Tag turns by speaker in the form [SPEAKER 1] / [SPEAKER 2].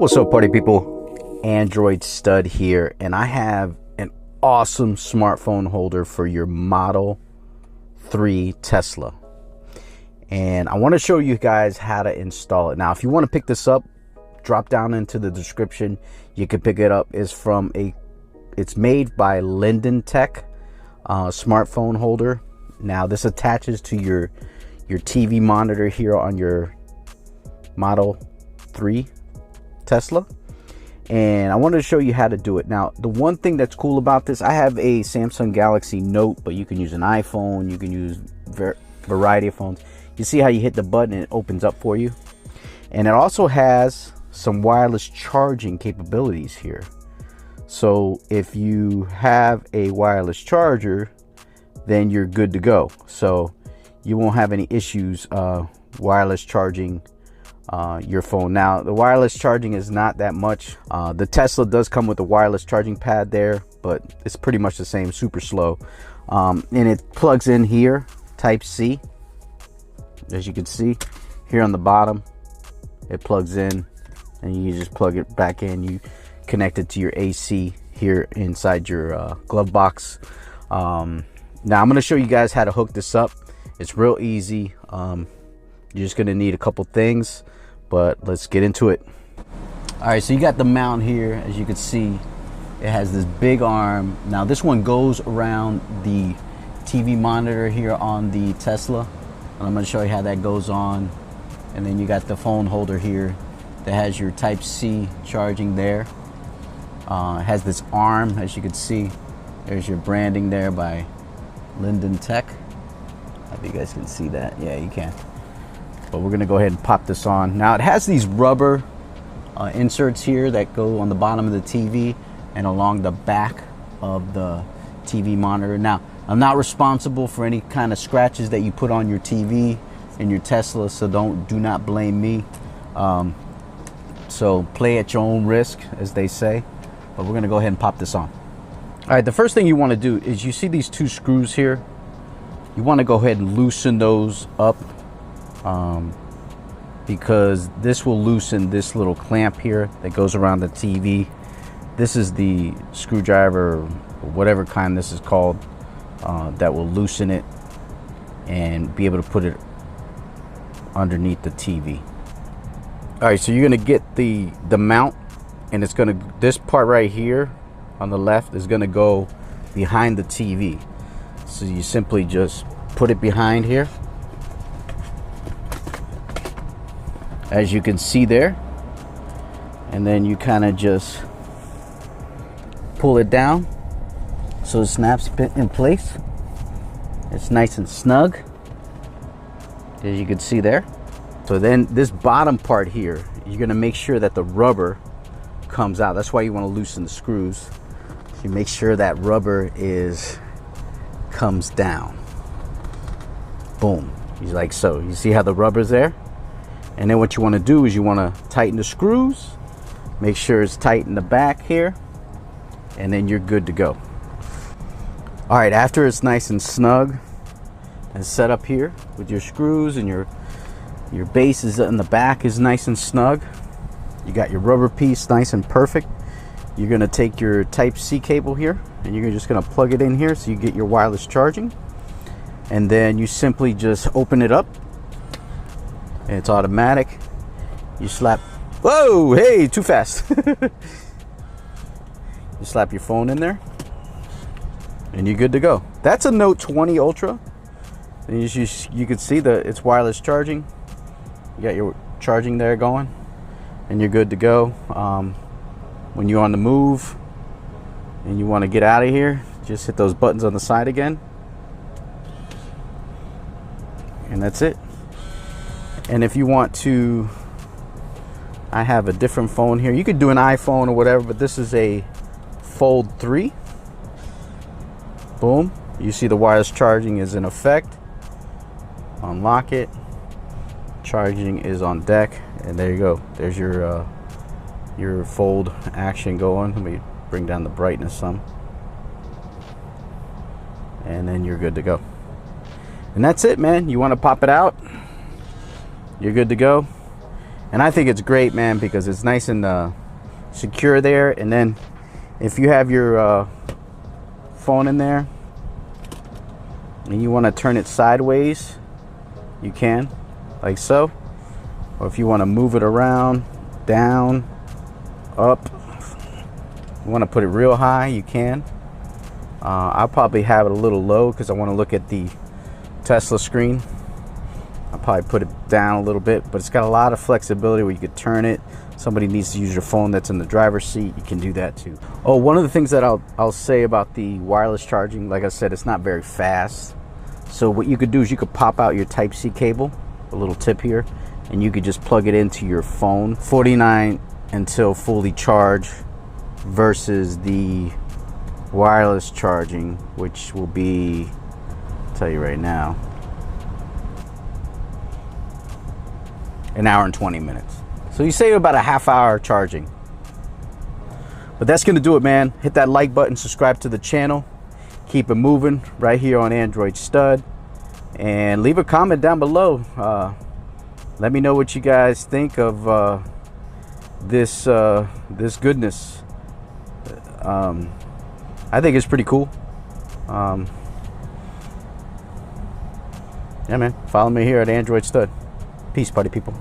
[SPEAKER 1] What's up, party people? Android Stud here, and I have an awesome smartphone holder for your Model 3 Tesla. And I want to show you guys how to install it. Now, if you want to pick this up, drop down into the description. You can pick it up. It's made by Ledetech smartphone holder. Now, this attaches to your TV monitor here on your Model 3 Tesla, and I wanted to show you how to do it. Now, the one thing that's cool about this, I have a Samsung Galaxy Note, but you can use an iPhone, you can use variety of phones. You see how you hit the button and it opens up for you, and it also has some wireless charging capabilities here. So if you have a wireless charger, then you're good to go. So you won't have any issues wireless charging your phone. Now, the wireless charging is not that much. The Tesla does come with a wireless charging pad there, but it's pretty much the same, super slow. And it plugs in here, Type-C. As you can see here on the bottom, it plugs in, and you just plug it back in. You connect it to your AC here inside your glove box. Now I'm going to show you guys how to hook this up. It's real easy. You're just going to need a couple things, but let's get into it. All right, so you got the mount here. As you can see, it has this big arm. Now this one goes around the TV monitor here on the Tesla, and I'm going to show you how that goes on. And then you got the phone holder here that has your Type-C charging there. It has this arm, as you can see. There's your branding there by Ledetech. I hope you guys can see that. Yeah, you can. But we're gonna go ahead and pop this on. Now, it has these rubber inserts here that go on the bottom of the TV and along the back of the TV monitor. Now, I'm not responsible for any kind of scratches that you put on your TV in your Tesla, so do not blame me. So play at your own risk, as they say. But we're gonna go ahead and pop this on. All right, the first thing you want to do is, you see these two screws here. You want to go ahead and loosen those up, because this will loosen this little clamp here that goes around the TV. This is the screwdriver, or whatever kind this is called, that will loosen it and be able to put it underneath the TV. All right, so you're gonna get the mount, and it's gonna, this part right here on the left is gonna go behind the TV. So you simply just put it behind here, as you can see there, and then you kind of just pull it down so it snaps in place. It's nice and snug, as you can see there. So then this bottom part here, you're gonna make sure that the rubber comes out. That's why you want to loosen the screws. You make sure that rubber comes down. Boom. Like so. You see how the rubber's there? And then what you want to do is you want to tighten the screws. Make sure it's tight in the back here. And then you're good to go. All right, after it's nice and snug and set up here with your screws, and your base is in the back is nice and snug. You got your rubber piece nice and perfect. You're going to take your Type-C cable here, and you're just going to plug it in here so you get your wireless charging. And then you simply just open it up, and it's automatic. You slap, whoa, hey, too fast. You slap your phone in there, and you're good to go. That's a Note 20 Ultra. And you can see that it's wireless charging. You got your charging there going, and you're good to go. When you're on the move and you want to get out of here, just hit those buttons on the side again, and that's it. And if you want to, I have a different phone here. You could do an iPhone or whatever, but this is a Fold 3. Boom. You see the wireless charging is in effect. Unlock it. Charging is on deck, and there you go. There's your fold action going. Let me bring down the brightness some, and then you're good to go. And that's it, man. You want to pop it out, you're good to go. And I think it's great, man, because it's nice and secure there. And then if you have your phone in there and you want to turn it sideways, you can, like so. Or if you want to move it around, down, up, you want to put it real high, you can. I'll probably have it a little low because I want to look at the Tesla screen. I'll probably put it down a little bit, but it's got a lot of flexibility where you could turn it. Somebody needs to use your phone that's in the driver's seat, you can do that too. Oh, one of the things that I'll say about the wireless charging, like I said, it's not very fast. So what you could do is you could pop out your Type-C cable, a little tip here, and you could just plug it into your phone. 49 until fully charged versus the wireless charging, which will be, I'll tell you right now, 1 hour and 20 minutes. So you save about a half hour charging. But that's gonna do it, man. Hit that like button, subscribe to the channel, keep it moving right here on Android Stud, and leave a comment down below. Let me know what you guys think of this goodness. I think it's pretty cool. Yeah, man. Follow me here at Android Stud. Peace, party people.